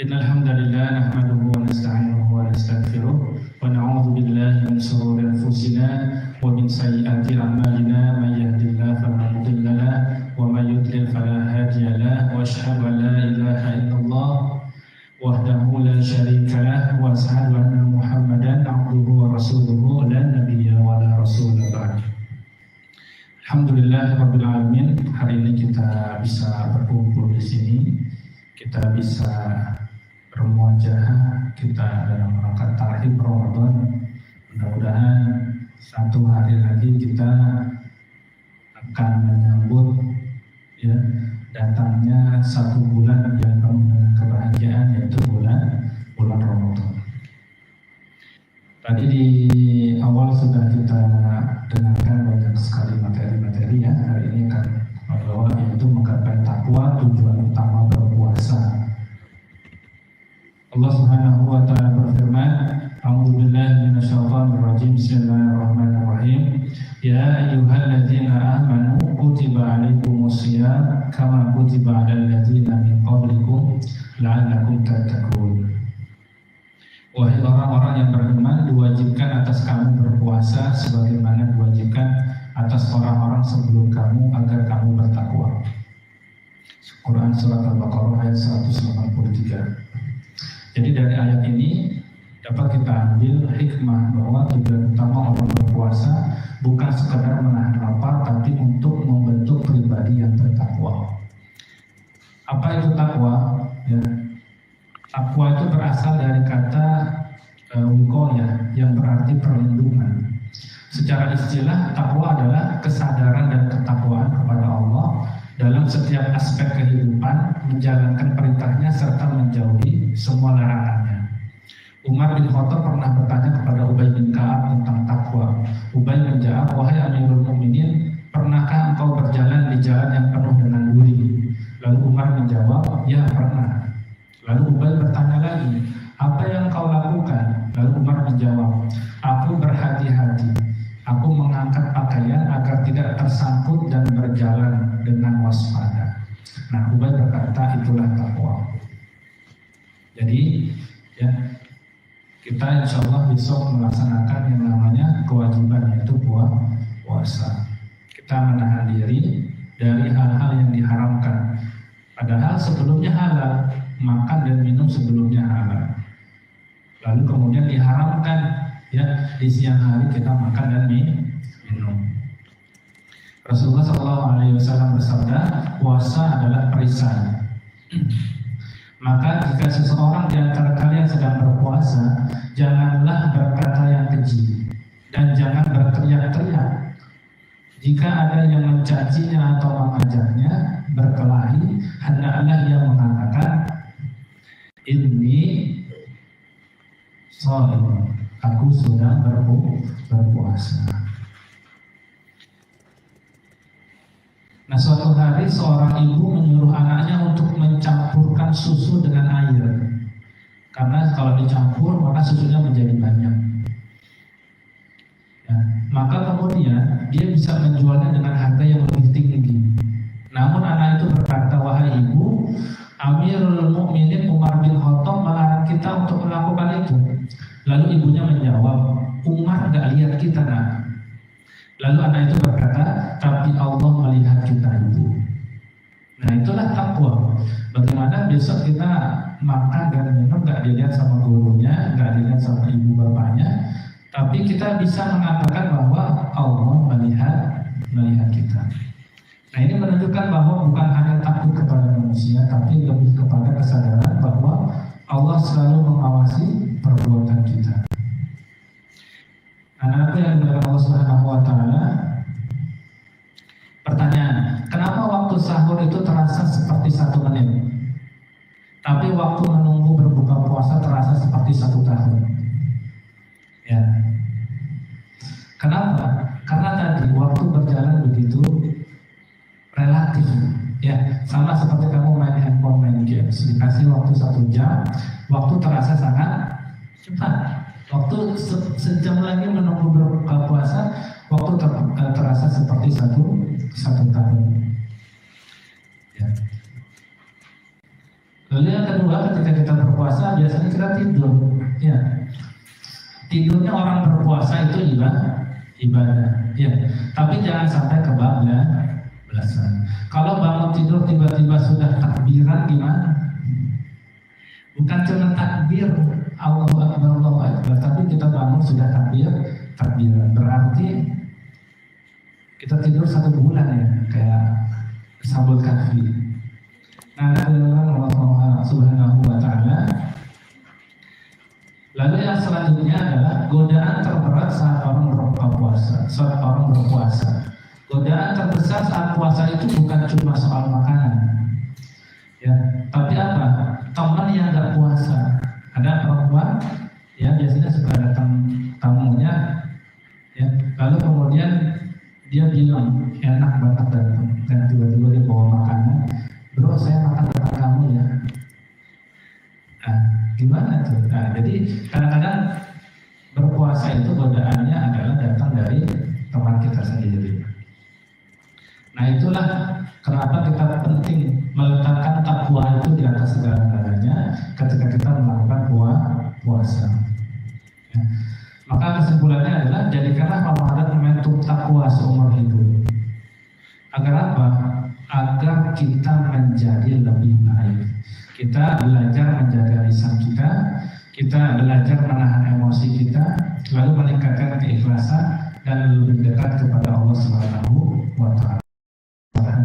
Innal hamdalillah nahmaduhu wa nasta'inuhu wa nastaghfiruh wa na'udzu billahi min shururi anfusina wa min sayyiati a'malina may yahdihillahu fala mudilla lahu wa may yudlil fala hadiya lahu wa asyhadu an la ilaha illallah wahdahu la syarika lahu wa asyhadu anna Muhammadan 'abduhu wa rasuluhu la nabiyya wa la rasula ba'd. Alhamdulillahirabbil alamin. Hari ini kita bisa berkumpul di sini. Kita bisa bermuajahah, kita dalam rangka tahlil Ramadan. Mudah-mudahan satu hari lagi kita akan menyambut datangnya satu bulan yang penuh dengan kebahagiaan, yaitu bulan Ramadan. Tadi di awal sudah kita dengarkan banyak sekali materi-materi ya. Hari ini akan bahwa yaitu menggapai takwa, tujuan utama berpuasa. Allah Subhanahu wa taala berfirman, A'udzubillahi minasyaitonir rajim. Bismillahirrahmanirrahim. Ya ayyuhalladzina amanu kutiba 'alaikumusiyam kama kutiba 'alal ladzina min qablikum la'allakum tattaqun. Wahai orang-orang yang beriman, diwajibkan atas kamu berpuasa sebagaimana diwajibkan atas orang-orang sebelum kamu agar kamu bertakwa. Quran surat Al-Baqarah ayat 183. Jadi dari ayat ini dapat kita ambil hikmah bahwa tujuan utama orang berpuasa bukan sekadar menahan lapar, tapi untuk membentuk pribadi yang bertakwa. Apa itu takwa? Ya. Takwa itu berasal dari kata wiqayah yang berarti perlindungan. Secara istilah, takwa adalah kesadaran dan ketakwaan kepada Allah dalam setiap aspek kehidupan, menjalankan perintahnya serta menjauhi semua larangannya. Umar bin Khattab pernah bertanya kepada Ubay bin Ka'ab tentang takwa. Ubay menjawab, wahai Amirul Mukminin, pernahkah engkau berjalan di jalan yang penuh dengan duri? Lalu Umar menjawab, ya pernah. Lalu Ubay bertanya lagi, apa yang kau lakukan? Lalu Umar menjawab, aku berhati-hati. Aku mengangkat pakaian agar tidak tersangkut dan berjalan dengan waspada. Nah, Ubay berkata, itulah takwa. Jadi, ya, kita insya Allah besok melaksanakan yang namanya kewajiban, yaitu puasa. Kita menahan diri dari hal-hal yang diharamkan. Padahal sebelumnya halal, makan dan minum sebelumnya halal. Lalu kemudian diharamkan, ya, di siang hari kita makan dan minum. Rasulullah SAW bersabda, puasa adalah perisai. Maka jika seseorang di antara kalian sedang berpuasa, janganlah berkata yang keji dan jangan berteriak-teriak. Jika ada yang mencacinya atau mengajaknya berkelahi, hendaklah ia mengatakan, ini shaim, aku sedang berpuasa. Nah, suatu hari seorang ibu menyuruh anaknya untuk mencampurkan susu dengan air, karena kalau dicampur maka susunya menjadi banyak. Ya, maka kemudian dia bisa menjualnya dengan harga yang lebih tinggi. Namun anak itu berkata, wahai ibu, Amirul Mukminin Umar bin Khattab melarang kita untuk melakukan itu. Lalu ibunya menjawab, Umar gak lihat kita, nak. Lalu anak itu berkata, tapi Allah melihat kita itu. Nah, itulah takwa. Bagaimana besok kita makan dan minum gak dilihat sama gurunya, gak dilihat sama ibu bapaknya, tapi kita bisa mengatakan bahwa Allah melihat kita. Nah, ini menunjukkan bahwa bukan hanya takut kepada manusia, tapi lebih kepada kesadaran bahwa Allah selalu mengawasi perbuatan kita. Anak yang dimuliakan Allah Subhanahu wa taala. Pertanyaan, kenapa waktu sahur itu terasa seperti 1 menit, tapi waktu menunggu berbuka puasa terasa seperti 1 tahun? Ya. Kenapa? Karena tadi waktu berjalan begitu relatif. Ya, sama seperti kamu main handphone, main games, dikasih waktu 1 jam, waktu terasa sangat cepat. Waktu sejam lagi menunggu berbuka puasa, waktu terasa seperti satu tahun. Ya. Lalu yang kedua, ketika kita berpuasa biasanya kita tidur. Ya, tidurnya orang berpuasa itu ibadah. Ya, tapi jangan sampai kebablasan. Kalau bangun tidur tiba-tiba sudah takbiran gimana? Bukan cuma takbir Allahu Akbar, tapi kita bangun sudah takbiran. Berarti kita tidur 1 bulan ya, kayak sabut kahfi. Nah, Allah Subhanahu wa Ta'ala. Lalu yang selanjutnya adalah godaan terberat saat orang berpuasa. Godaan terbesar saat puasa itu bukan cuma soal makanan, ya, tapi apa? Teman yang nggak puasa. Ada perempuan, ya biasanya suka datang tamunya, ya, lalu kemudian dia bilang enak banget dan tiba-tiba dia bawa makanan. Bro, saya makan depan kamu ya. Nah, gimana tuh? Nah, jadi kadang-kadang berpuasa itu godaannya adalah datang dari teman kita sendiri. Nah, itulah kenapa kita penting meletakkan takwa itu di atas segala-galanya ketika kita melakukan puasa. Ya. Maka kesimpulannya adalah jadikanlah Ramadan momentum takwa seumur hidup. Agar apa? Agar kita menjadi lebih baik. Kita belajar menjaga lisan kita belajar menahan emosi kita, lalu meningkatkan keikhlasan dan lebih dekat kepada Allah Subhanahu wa Ta'ala.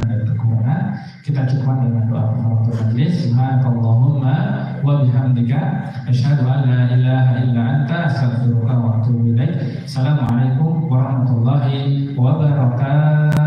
Dan kekurangan kita cukupkan dengan doa kafaratul majlis. Subhanakallahumma wa bihamdika asyhadu an la ilaha illa anta astaghfiruka wa atubu ilaik. Assalamualaikum warahmatullahi wabarakatuh.